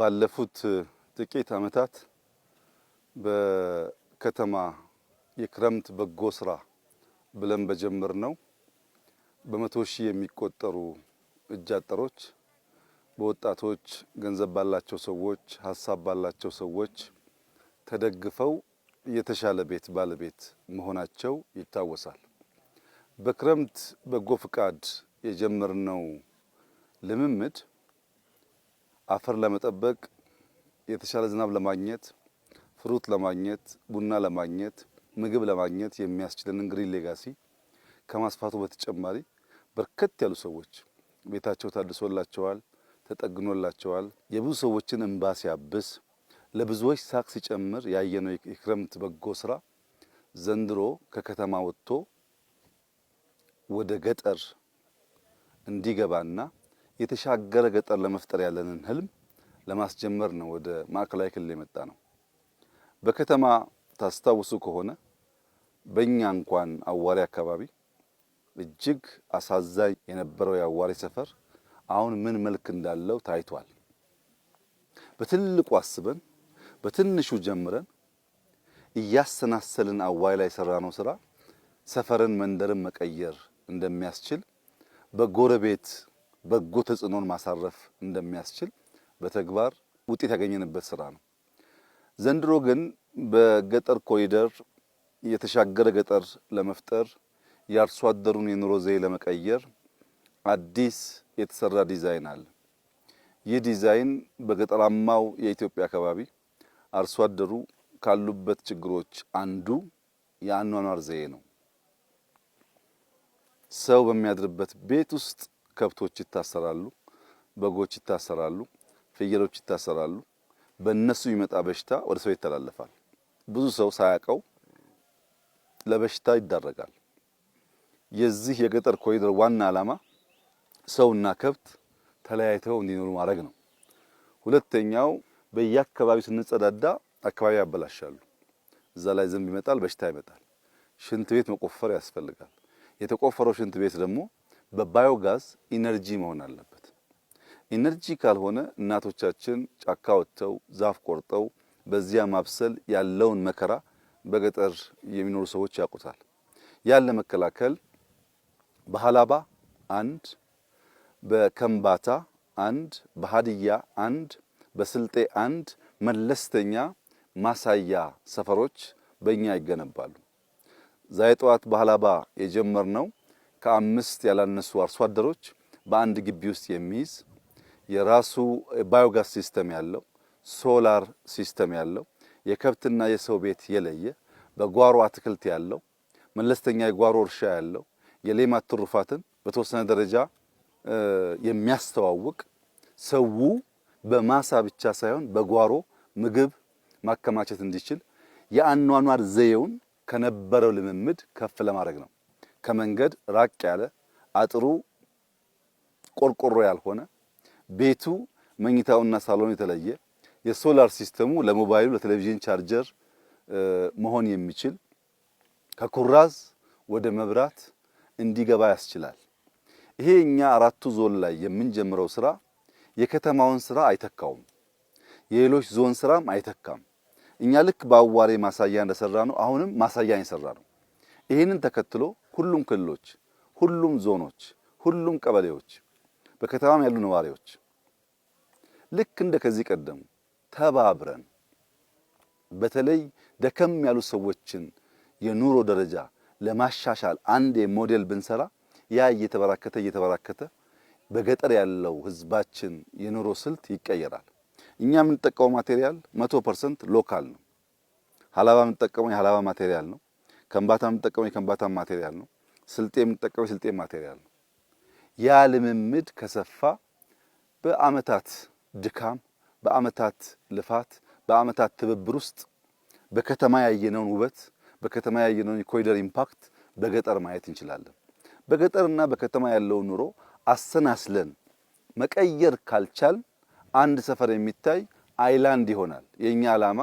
ባለፉት ጥቂት ዓመታት በከተማ የክረምት በጎ ስራ ብለን በጀመርነው በመቶ ሺህ የሚቆጠሩ እጅ አጠሮች በወጣቶች ገንዘብ ባላቸው ሰዎች ሀሳብ ባላቸው ሰዎች ተደግፈው የተሻለ ቤት ባለቤት መሆናቸው ይታወሳል። በክረምት በጎ ፍቃድ የጀመርነው ልምምድ አፈር ለመጠበቅ የተሻለ ዝናብ ለማግኘት ፍሩት ለማግኘት ቡና ለማግኘት ምግብ ለማግኘት የሚያስችለንን ግሪን ሌጋሲ ከማስፋቱ በተጨማሪ በርከት ያሉ ሰዎች ቤታቸው ታድሶላቸዋል፣ ተጠግኖላቸዋል። የብዙ ሰዎችን እንባ ሲያብስ ለብዙዎች ሳቅ ሲጨምር ያየነው የክረምት በጎ ስራ ዘንድሮ ከከተማ ወጥቶ ወደ ገጠር እንዲገባና የተሻገረ ገጠር ለመፍጠር ያለንን ህልም ለማስጀመር ነው ወደ ማዕከላዊ ክልል የመጣ ነው። በከተማ ታስታውሱ ከሆነ በእኛ እንኳን አዋሪ አካባቢ እጅግ አሳዛኝ የነበረው የአዋሪ ሰፈር አሁን ምን መልክ እንዳለው ታይቷል። በትልቁ አስበን በትንሹ ጀምረን እያሰናሰልን አዋሪ ላይ የሰራነው ስራ ሰፈርን መንደርን መቀየር እንደሚያስችል በጎረቤት በጎ ተጽዕኖን ማሳረፍ እንደሚያስችል በተግባር ውጤት ያገኘንበት ስራ ነው። ዘንድሮ ግን በገጠር ኮሪደር የተሻገረ ገጠር ለመፍጠር የአርሶ አደሩን የኑሮ ዘዬ ለመቀየር አዲስ የተሰራ ዲዛይን አለ። ይህ ዲዛይን በገጠራማው የኢትዮጵያ አካባቢ አርሶ አደሩ ካሉበት ችግሮች አንዱ የአኗኗር ዘዬ ነው። ሰው በሚያድርበት ቤት ውስጥ ከብቶች ይታሰራሉ፣ በጎች ይታሰራሉ፣ ፍየሎች ይታሰራሉ። በእነሱ የሚመጣ በሽታ ወደ ሰው ይተላለፋል። ብዙ ሰው ሳያውቀው ለበሽታ ይዳረጋል። የዚህ የገጠር ኮሪደር ዋና ዓላማ ሰውና ከብት ተለያይተው እንዲኖሩ ማድረግ ነው። ሁለተኛው በየአካባቢው ስንጸዳዳ አካባቢ ያበላሻሉ። እዛ ላይ ዝንብ ይመጣል፣ በሽታ ይመጣል። ሽንት ቤት መቆፈር ያስፈልጋል። የተቆፈረው ሽንት ቤት ደግሞ በባዮጋዝ ኢነርጂ መሆን አለበት። ኢነርጂ ካልሆነ እናቶቻችን ጫካ ወጥተው ዛፍ ቆርጠው በዚያ ማብሰል ያለውን መከራ በገጠር የሚኖሩ ሰዎች ያውቁታል። ያን ለመከላከል በሃላባ አንድ፣ በከምባታ አንድ፣ በሃዲያ አንድ፣ በስልጤ አንድ መለስተኛ ማሳያ ሰፈሮች በእኛ ይገነባሉ። ዛሬ ጠዋት በሃላባ የጀመርነው ከአምስት ያላነሱ አርሶ አደሮች በአንድ ግቢ ውስጥ የሚይዝ የራሱ ባዮጋስ ሲስተም ያለው ሶላር ሲስተም ያለው የከብትና የሰው ቤት የለየ በጓሮ አትክልት ያለው መለስተኛ የጓሮ እርሻ ያለው የሌማት ትሩፋትን በተወሰነ ደረጃ የሚያስተዋውቅ ሰው በማሳ ብቻ ሳይሆን በጓሮ ምግብ ማከማቸት እንዲችል የአኗኗር ዘዬውን ከነበረው ልምምድ ከፍ ለማድረግ ነው። ከመንገድ ራቅ ያለ አጥሩ ቆርቆሮ ያልሆነ ቤቱ መኝታውና ሳሎኑ የተለየ የሶላር ሲስተሙ ለሞባይሉ ለቴሌቪዥን ቻርጀር መሆን የሚችል ከኩራዝ ወደ መብራት እንዲገባ ያስችላል። ይሄ እኛ አራቱ ዞን ላይ የምንጀምረው ስራ የከተማውን ስራ አይተካውም። የሌሎች ዞን ስራም አይተካም። እኛ ልክ በአዋሬ ማሳያ እንደሰራ ነው አሁንም ማሳያ እንሰራ ነው። ይሄንን ተከትሎ ሁሉም ክልሎች፣ ሁሉም ዞኖች፣ ሁሉም ቀበሌዎች በከተማም ያሉ ነዋሪዎች ልክ እንደ ከዚህ ቀደም ተባብረን በተለይ ደከም ያሉ ሰዎችን የኑሮ ደረጃ ለማሻሻል አንድ ሞዴል ብንሰራ ያ እየተበራከተ በገጠር ያለው ህዝባችን የኑሮ ስልት ይቀየራል። እኛ የምንጠቀመው ማቴሪያል 100% ሎካል ነው። ሃላባ የምንጠቀመው የሃላባ ማቴሪያል ነው። ከምባታ የምንጠቀመው የከምባታ ማቴሪያል ነው። ስልጤ የምንጠቀመው የስልጤ ማቴሪያል ነው። ያ ልምምድ ከሰፋ በአመታት ድካም፣ በአመታት ልፋት፣ በአመታት ትብብር ውስጥ በከተማ ያየነውን ውበት፣ በከተማ ያየነውን የኮሪደር ኢምፓክት በገጠር ማየት እንችላለን። በገጠርና በከተማ ያለውን ኑሮ አሰናስለን መቀየር ካልቻል አንድ ሰፈር የሚታይ አይላንድ ይሆናል። የኛ ዓላማ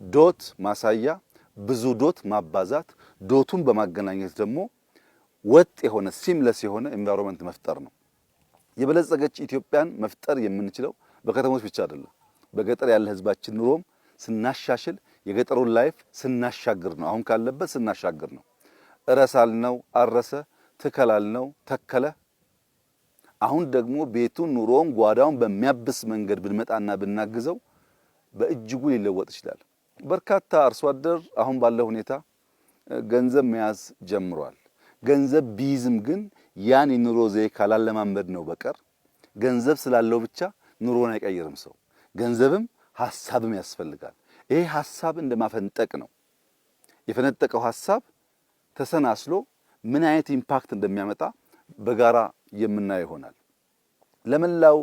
ዶት ማሳያ ብዙ ዶት ማባዛት፣ ዶቱን በማገናኘት ደግሞ ወጥ የሆነ ሲምለስ የሆነ ኤንቫይሮንመንት መፍጠር ነው። የበለጸገች ኢትዮጵያን መፍጠር የምንችለው በከተሞች ብቻ አይደለም፣ በገጠር ያለ ህዝባችን ኑሮም ስናሻሽል የገጠሩን ላይፍ ስናሻግር ነው። አሁን ካለበት ስናሻግር ነው። እረሳልነው አረሰ፣ ትከላልነው ተከለ። አሁን ደግሞ ቤቱን ኑሮውን ጓዳውን በሚያብስ መንገድ ብንመጣና ብናግዘው በእጅጉ ሊለወጥ ይችላል። በርካታ አርሶ አደር አሁን ባለው ሁኔታ ገንዘብ መያዝ ጀምሯል። ገንዘብ ቢይዝም ግን ያን የኑሮ ዘዬ ካላለማመድ ነው በቀር ገንዘብ ስላለው ብቻ ኑሮን አይቀይርም ሰው። ገንዘብም ሐሳብም ያስፈልጋል። ይሄ ሐሳብ እንደማፈንጠቅ ነው። የፈነጠቀው ሐሳብ ተሰናስሎ ምን አይነት ኢምፓክት እንደሚያመጣ በጋራ የምናየው ይሆናል። ለመላው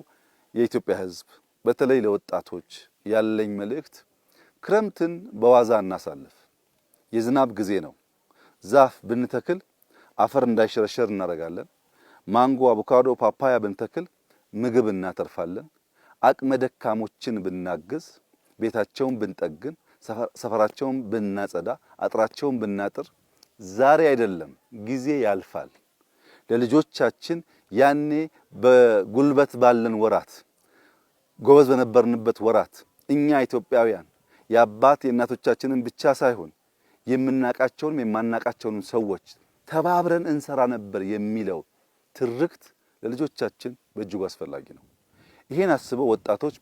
የኢትዮጵያ ሕዝብ በተለይ ለወጣቶች ያለኝ መልእክት ክረምትን በዋዛ እናሳልፍ። የዝናብ ጊዜ ነው። ዛፍ ብንተክል አፈር እንዳይሸረሸር እናደርጋለን። ማንጎ፣ አቮካዶ፣ ፓፓያ ብንተክል ምግብ እናተርፋለን። አቅመ ደካሞችን ብናግዝ፣ ቤታቸውን ብንጠግን፣ ሰፈራቸውን ብናጸዳ፣ አጥራቸውን ብናጥር ዛሬ አይደለም ጊዜ ያልፋል። ለልጆቻችን ያኔ በጉልበት ባለን ወራት ጎበዝ በነበርንበት ወራት እኛ ኢትዮጵያውያን የአባት የእናቶቻችንን ብቻ ሳይሆን የምናቃቸውንም የማናቃቸውንም ሰዎች ተባብረን እንሰራ ነበር የሚለው ትርክት ለልጆቻችን በእጅጉ አስፈላጊ ነው። ይሄን አስበው ወጣቶች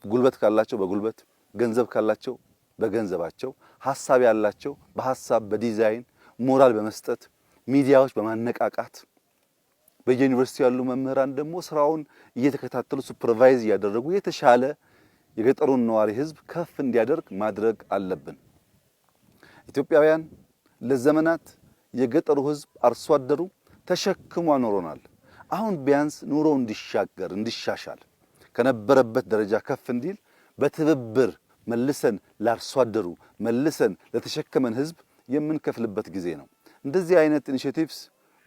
ጉልበት ካላቸው በጉልበት፣ ገንዘብ ካላቸው በገንዘባቸው፣ ሐሳብ ያላቸው በሐሳብ በዲዛይን ሞራል በመስጠት ሚዲያዎች በማነቃቃት በዩኒቨርሲቲ ያሉ መምህራን ደግሞ ስራውን እየተከታተሉ ሱፐርቫይዝ እያደረጉ የተሻለ የገጠሩን ነዋሪ ህዝብ ከፍ እንዲያደርግ ማድረግ አለብን። ኢትዮጵያውያን ለዘመናት የገጠሩ ህዝብ አርሶ አደሩ ተሸክሞ አኖሮናል። አሁን ቢያንስ ኑሮ እንዲሻገር እንዲሻሻል ከነበረበት ደረጃ ከፍ እንዲል በትብብር መልሰን ለአርሶ አደሩ መልሰን ለተሸከመን ህዝብ የምንከፍልበት ጊዜ ነው። እንደዚህ አይነት ኢኒሼቲቭስ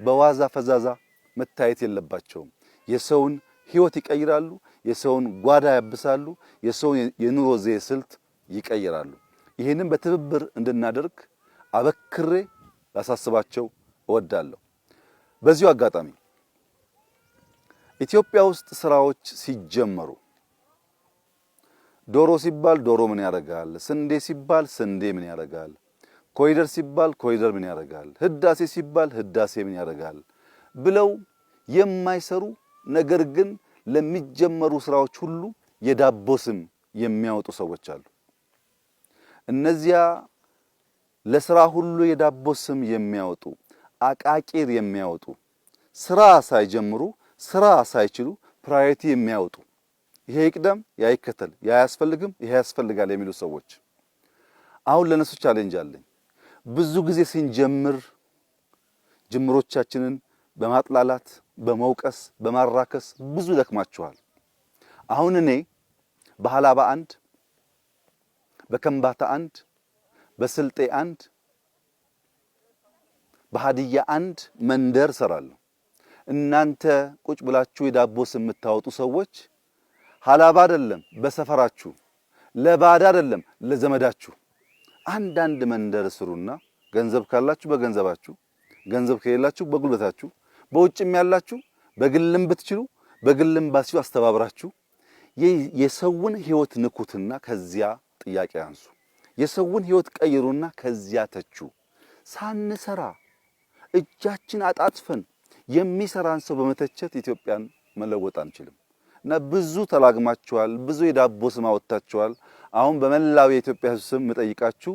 በዋዛ ፈዛዛ መታየት የለባቸውም። የሰውን ህይወት ይቀይራሉ፣ የሰውን ጓዳ ያብሳሉ፣ የሰውን የኑሮ ዘዬ ስልት ይቀይራሉ። ይህንን በትብብር እንድናደርግ አበክሬ ላሳስባቸው እወዳለሁ። በዚሁ አጋጣሚ ኢትዮጵያ ውስጥ ስራዎች ሲጀመሩ ዶሮ ሲባል ዶሮ ምን ያደርጋል፣ ስንዴ ሲባል ስንዴ ምን ያደርጋል፣ ኮሪደር ሲባል ኮሪደር ምን ያደርጋል፣ ህዳሴ ሲባል ህዳሴ ምን ያደርጋል ብለው የማይሰሩ ነገር ግን ለሚጀመሩ ስራዎች ሁሉ የዳቦ ስም የሚያወጡ ሰዎች አሉ። እነዚያ ለስራ ሁሉ የዳቦ ስም የሚያወጡ አቃቂር የሚያወጡ ስራ ሳይጀምሩ ስራ ሳይችሉ ፕራዮሪቲ የሚያወጡ ይሄ ይቅደም ያ ይከተል ያ ያስፈልግም ይሄ ያስፈልጋል የሚሉ ሰዎች አሁን ለነሱ ቻሌንጅ አለኝ። ብዙ ጊዜ ስንጀምር ጅምሮቻችንን በማጥላላት በመውቀስ በማራከስ ብዙ ደክማችኋል። አሁን እኔ በሃላባ አንድ፣ በከምባታ አንድ፣ በስልጤ አንድ፣ በሃዲያ አንድ መንደር ሰራለሁ። እናንተ ቁጭ ብላችሁ የዳቦ ስም የምታወጡ ሰዎች ሃላባ አይደለም በሰፈራችሁ፣ ለባዳ አይደለም ለዘመዳችሁ አንዳንድ መንደር ስሩና ገንዘብ ካላችሁ በገንዘባችሁ፣ ገንዘብ ከሌላችሁ በጉልበታችሁ፣ በውጭም ያላችሁ በግልም ብትችሉ በግልም ባሲው አስተባብራችሁ የሰውን ህይወት ንኩትና ከዚያ ጥያቄ አንሱ። የሰውን ህይወት ቀይሩና ከዚያ ተቹ። ሳንሰራ እጃችን አጣጥፈን የሚሰራን ሰው በመተቸት ኢትዮጵያን መለወጥ አንችልም። እና ብዙ ተላግማችኋል፣ ብዙ የዳቦ ስም አወጣችኋል። አሁን በመላው የኢትዮጵያ ህዝብ ስም መጠይቃችሁ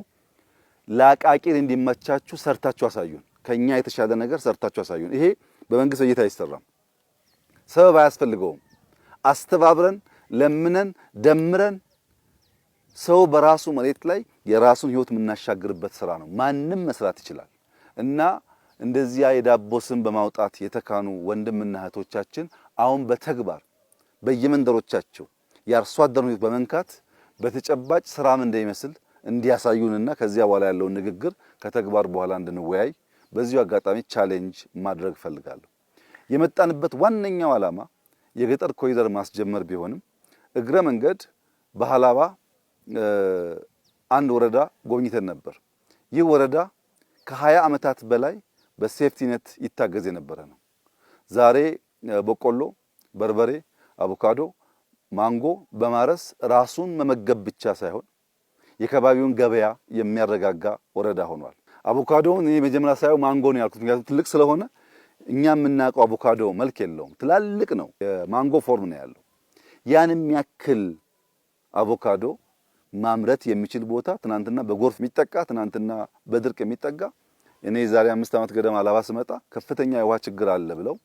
ለአቃቂር እንዲመቻችሁ ሰርታችሁ አሳዩን። ከኛ የተሻለ ነገር ሰርታችሁ አሳዩን። ይሄ በመንግስት እይታ አይሰራም። ሰበብ አያስፈልገውም። አስተባብረን ለምነን ደምረን ሰው በራሱ መሬት ላይ የራሱን ህይወት የምናሻግርበት ስራ ነው። ማንም መስራት ይችላል። እና እንደዚያ የዳቦ ስም በማውጣት የተካኑ ወንድምና እህቶቻችን አሁን በተግባር በየመንደሮቻቸው የአርሶ አደሩን ህይወት በመንካት በተጨባጭ ስራም እንደሚመስል እንዲያሳዩንና ከዚያ በኋላ ያለውን ንግግር ከተግባር በኋላ እንድንወያይ በዚሁ አጋጣሚ ቻሌንጅ ማድረግ ፈልጋለሁ። የመጣንበት ዋነኛው ዓላማ የገጠር ኮሪደር ማስጀመር ቢሆንም እግረ መንገድ በሃላባ አንድ ወረዳ ጎብኝተን ነበር። ይህ ወረዳ ከ20 ዓመታት በላይ በሴፍቲኔት ይታገዝ የነበረ ነው። ዛሬ በቆሎ፣ በርበሬ፣ አቮካዶ፣ ማንጎ በማረስ ራሱን መመገብ ብቻ ሳይሆን የከባቢውን ገበያ የሚያረጋጋ ወረዳ ሆኗል። አቮካዶውን እኔ መጀመሪያ ሳየው ማንጎ ነው ያልኩት፣ ምክንያቱም ትልቅ ስለሆነ እኛ የምናውቀው አቮካዶ መልክ የለውም፣ ትላልቅ ነው፣ የማንጎ ፎርም ነው ያለው። ያን የሚያክል አቮካዶ ማምረት የሚችል ቦታ ትናንትና በጎርፍ የሚጠቃ ትናንትና በድርቅ የሚጠጋ እኔ ዛሬ 5 ዓመት ገደማ አላባ ስመጣ ከፍተኛ የውሃ ችግር አለ ብለው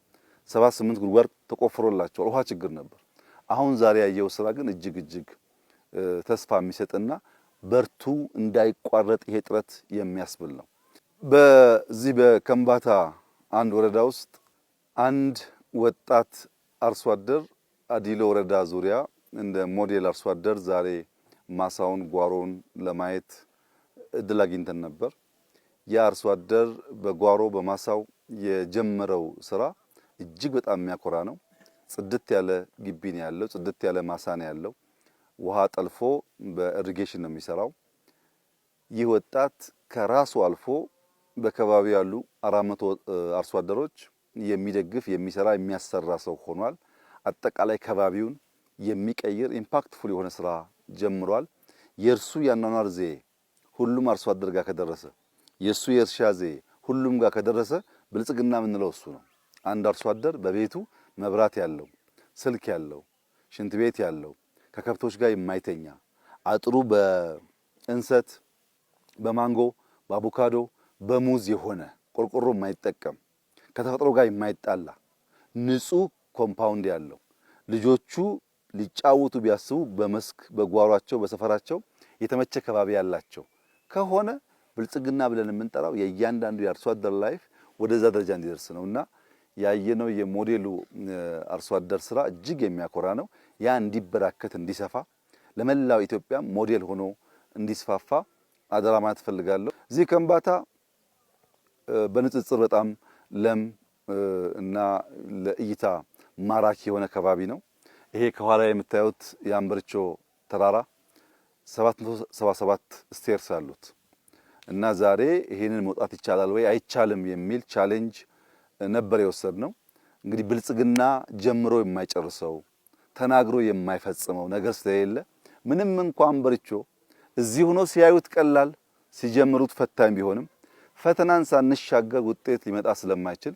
7-8 ጉድጓድ ተቆፍሮላቸው ውሃ ችግር ነበር። አሁን ዛሬ ያየው ስራ ግን እጅግ ተስፋ የሚሰጥና በርቱ እንዳይቋረጥ ይሄ ጥረት የሚያስብል ነው። በዚህ በከምባታ አንድ ወረዳ ውስጥ አንድ ወጣት አርሶ አደር አዲሎ ወረዳ ዙሪያ እንደ ሞዴል አርሶ አደር ዛሬ ማሳውን ጓሮውን ለማየት እድል አግኝተን ነበር። ያ አርሶ አደር በጓሮ በማሳው የጀመረው ስራ እጅግ በጣም የሚያኮራ ነው። ጽድት ያለ ግቢ ነው ያለው፣ ጽድት ያለ ማሳ ነው ያለው። ውሃ ጠልፎ በኢሪጌሽን ነው የሚሰራው። ይህ ወጣት ከራሱ አልፎ በከባቢው ያሉ 400 አርሶ አደሮች የሚደግፍ የሚሰራ የሚያሰራ ሰው ሆኗል። አጠቃላይ ከባቢውን የሚቀይር ኢምፓክትፉል የሆነ ስራ ጀምሯል። የእርሱ ያኗኗር ዘዬ ሁሉም አርሶ አደር ጋር ከደረሰ የእሱ የእርሻ ዘዬ ሁሉም ጋር ከደረሰ ብልጽግና የምንለው እሱ ነው። አንድ አርሶ አደር በቤቱ መብራት ያለው፣ ስልክ ያለው፣ ሽንት ቤት ያለው፣ ከከብቶች ጋር የማይተኛ አጥሩ በእንሰት በማንጎ በአቮካዶ በሙዝ የሆነ ቆርቆሮ የማይጠቀም ከተፈጥሮ ጋር የማይጣላ ንጹህ ኮምፓውንድ ያለው ልጆቹ ሊጫወቱ ቢያስቡ በመስክ በጓሯቸው በሰፈራቸው የተመቸ ከባቢ ያላቸው ከሆነ ብልጽግና ብለን የምንጠራው የእያንዳንዱ የአርሶ አደር ላይፍ ወደዛ ደረጃ እንዲደርስ ነውና ያየነው የሞዴሉ አርሶ አደር ስራ እጅግ የሚያኮራ ነው። ያ እንዲበራከት እንዲሰፋ ለመላው ኢትዮጵያ ሞዴል ሆኖ እንዲስፋፋ አደራ ማለት ፈልጋለሁ። እዚህ ከምባታ በንጽጽር በጣም ለም እና ለእይታ ማራኪ የሆነ ከባቢ ነው። ይሄ ከኋላ የምታዩት የአንበርቾ ተራራ 777 ስቴርስ አሉት እና ዛሬ ይሄንን መውጣት ይቻላል ወይ አይቻልም የሚል ቻሌንጅ ነበር የወሰድነው። እንግዲህ ብልጽግና ጀምሮ የማይጨርሰው ተናግሮ የማይፈጽመው ነገር ስለሌለ ምንም እንኳን አንበርቾ እዚህ ሆኖ ሲያዩት ቀላል ሲጀምሩት ፈታኝ ቢሆንም ፈተናን ሳንሻገር ውጤት ሊመጣ ስለማይችል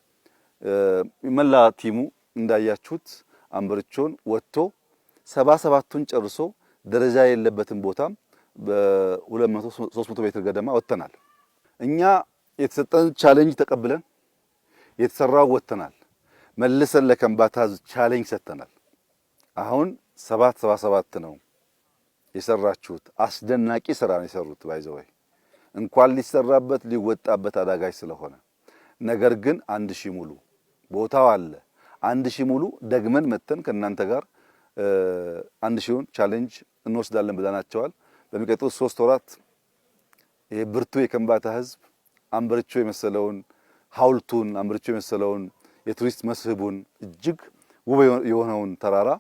መላ ቲሙ እንዳያችሁት አንበርቾን ወጥቶ 77ቱን ጨርሶ ደረጃ የሌለበትን ቦታም በ200 300 ሜትር ገደማ ወጥተናል። እኛ የተሰጠን ቻሌንጅ ተቀብለን የተሰራው ወጥተናል። መልሰን ለከምባታ ቻሌንጅ ሰጥተናል። አሁን 777 ነው የሰራችሁት። አስደናቂ ስራ ነው የሰሩት። ባይዘወይ እንኳን ሊሰራበት ሊወጣበት አዳጋች ስለሆነ ነገር ግን 1000 ሙሉ ቦታው አለ። 1000 ሙሉ ደግመን መተን ከእናንተ ጋር 1000ን ቻሌንጅ እንወስዳለን ብለናቸዋል። በሚቀጥሉት 3 ወራት ይሄ ብርቱ የከምባታ ህዝብ አንበርቾ የመሰለውን ሐውልቱን አንበርቾ የመሰለውን የቱሪስት መስህቡን እጅግ ውብ የሆነውን ተራራ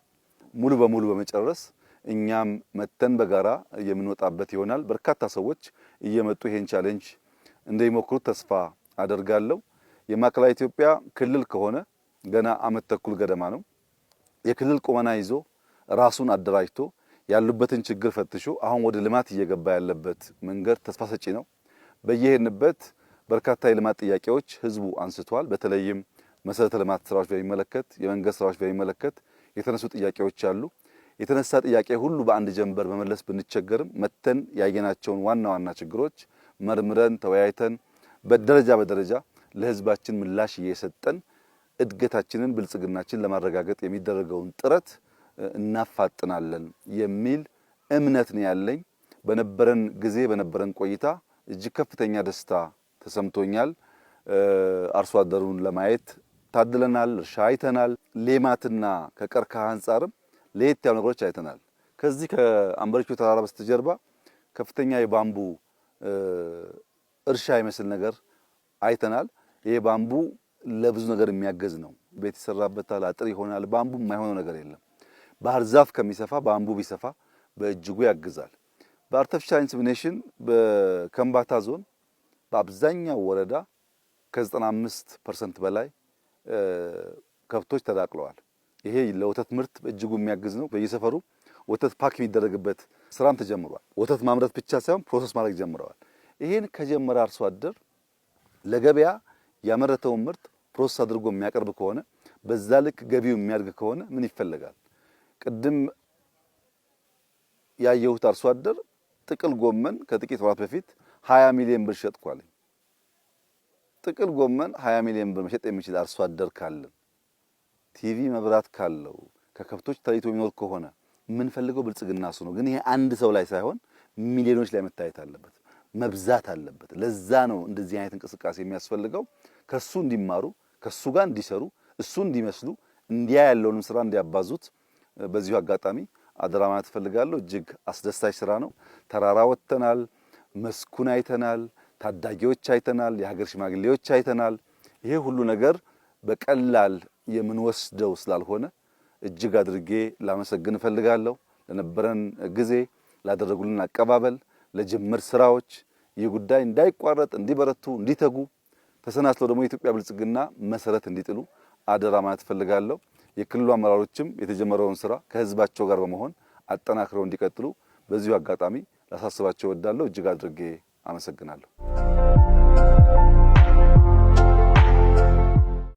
ሙሉ በሙሉ በመጨረስ እኛም መተን በጋራ የምንወጣበት ይሆናል። በርካታ ሰዎች እየመጡ ይሄን ቻሌንጅ እንደሚሞክሩት ተስፋ አደርጋለሁ። የማዕከላዊ ኢትዮጵያ ክልል ከሆነ ገና ዓመት ተኩል ገደማ ነው። የክልል ቁመና ይዞ ራሱን አደራጅቶ ያሉበትን ችግር ፈትሾ አሁን ወደ ልማት እየገባ ያለበት መንገድ ተስፋ ሰጪ ነው። በየሄድንበት በርካታ የልማት ጥያቄዎች ህዝቡ አንስቷል። በተለይም መሰረተ ልማት ስራዎች በሚመለከት የመንገድ ስራዎች በሚመለከት የተነሱ ጥያቄዎች አሉ። የተነሳ ጥያቄ ሁሉ በአንድ ጀንበር መመለስ ብንቸገርም መተን ያየናቸውን ዋና ዋና ችግሮች መርምረን ተወያይተን በደረጃ በደረጃ ለህዝባችን ምላሽ እየሰጠን እድገታችንን ብልጽግናችን ለማረጋገጥ የሚደረገውን ጥረት እናፋጥናለን የሚል እምነት ነው ያለኝ። በነበረን ጊዜ በነበረን ቆይታ እጅግ ከፍተኛ ደስታ ተሰምቶኛል። አርሶ አደሩን ለማየት ታድለናል። እርሻ አይተናል። ሌማትና ከቀርከሃ አንጻርም ለየት ያሉ ነገሮች አይተናል። ከዚህ ከአንበርቾ ተራራ በስተጀርባ ከፍተኛ የባምቡ እርሻ ይመስል ነገር አይተናል። ይሄ ባምቡ ለብዙ ነገር የሚያገዝ ነው። ቤት ይሰራበታል፣ አጥር ይሆናል። ባምቡ የማይሆነው ነገር የለም። ባህር ዛፍ ከሚሰፋ ባምቡ ቢሰፋ በእጅጉ ያግዛል። በአርቲፊሻል ኢንሰሚኔሽን በከምባታ ዞን በአብዛኛው ወረዳ ከ95% በላይ ከብቶች ተዳቅለዋል። ይሄ ለወተት ምርት በእጅጉ የሚያግዝ ነው። በየሰፈሩ ወተት ፓክ የሚደረግበት ስራም ተጀምሯል። ወተት ማምረት ብቻ ሳይሆን ፕሮሰስ ማድረግ ጀምረዋል። ይሄን ከጀመረ አርሶ አደር ለገበያ ያመረተውን ምርት ፕሮሰስ አድርጎ የሚያቀርብ ከሆነ በዛ ልክ ገቢው የሚያድግ ከሆነ ምን ይፈልጋል? ቅድም ያየሁት አርሶ አደር ጥቅል ጎመን ከጥቂት ወራት በፊት 20 ሚሊዮን ብር ሸጥኳል። ጥቅል ጎመን 20 ሚሊዮን ብር መሸጥ የሚችል አርሶ አደር ካለ ቲቪ መብራት ካለው ከከብቶች ተለይቶ የሚኖር ከሆነ ምን ፈልገው ብልጽግና እሱ ነው። ግን ይሄ አንድ ሰው ላይ ሳይሆን ሚሊዮኖች ላይ መታየት አለበት፣ መብዛት አለበት። ለዛ ነው እንደዚህ አይነት እንቅስቃሴ የሚያስፈልገው። ከሱ እንዲማሩ፣ ከሱ ጋር እንዲሰሩ፣ እሱ እንዲመስሉ፣ እንዲያ ያለውን ስራ እንዲያባዙት በዚሁ አጋጣሚ አደራ ማለት ፈልጋለሁ። እጅግ አስደሳች ስራ ነው። ተራራ ወጥተናል፣ መስኩን አይተናል፣ ታዳጊዎች አይተናል፣ የሀገር ሽማግሌዎች አይተናል። ይሄ ሁሉ ነገር በቀላል የምንወስደው ስላልሆነ እጅግ አድርጌ ላመሰግን ፈልጋለሁ። ለነበረን ጊዜ፣ ላደረጉልን አቀባበል፣ ለጅምር ስራዎች ይህ ጉዳይ እንዳይቋረጥ እንዲበረቱ፣ እንዲተጉ ተሰናስለው ደግሞ የኢትዮጵያ ብልጽግና መሰረት እንዲጥሉ አደራ ማለት ፈልጋለሁ። የክልሉ አመራሮችም የተጀመረውን ስራ ከህዝባቸው ጋር በመሆን አጠናክረው እንዲቀጥሉ በዚሁ አጋጣሚ ላሳስባቸው እወዳለሁ። እጅግ አድርጌ አመሰግናለሁ።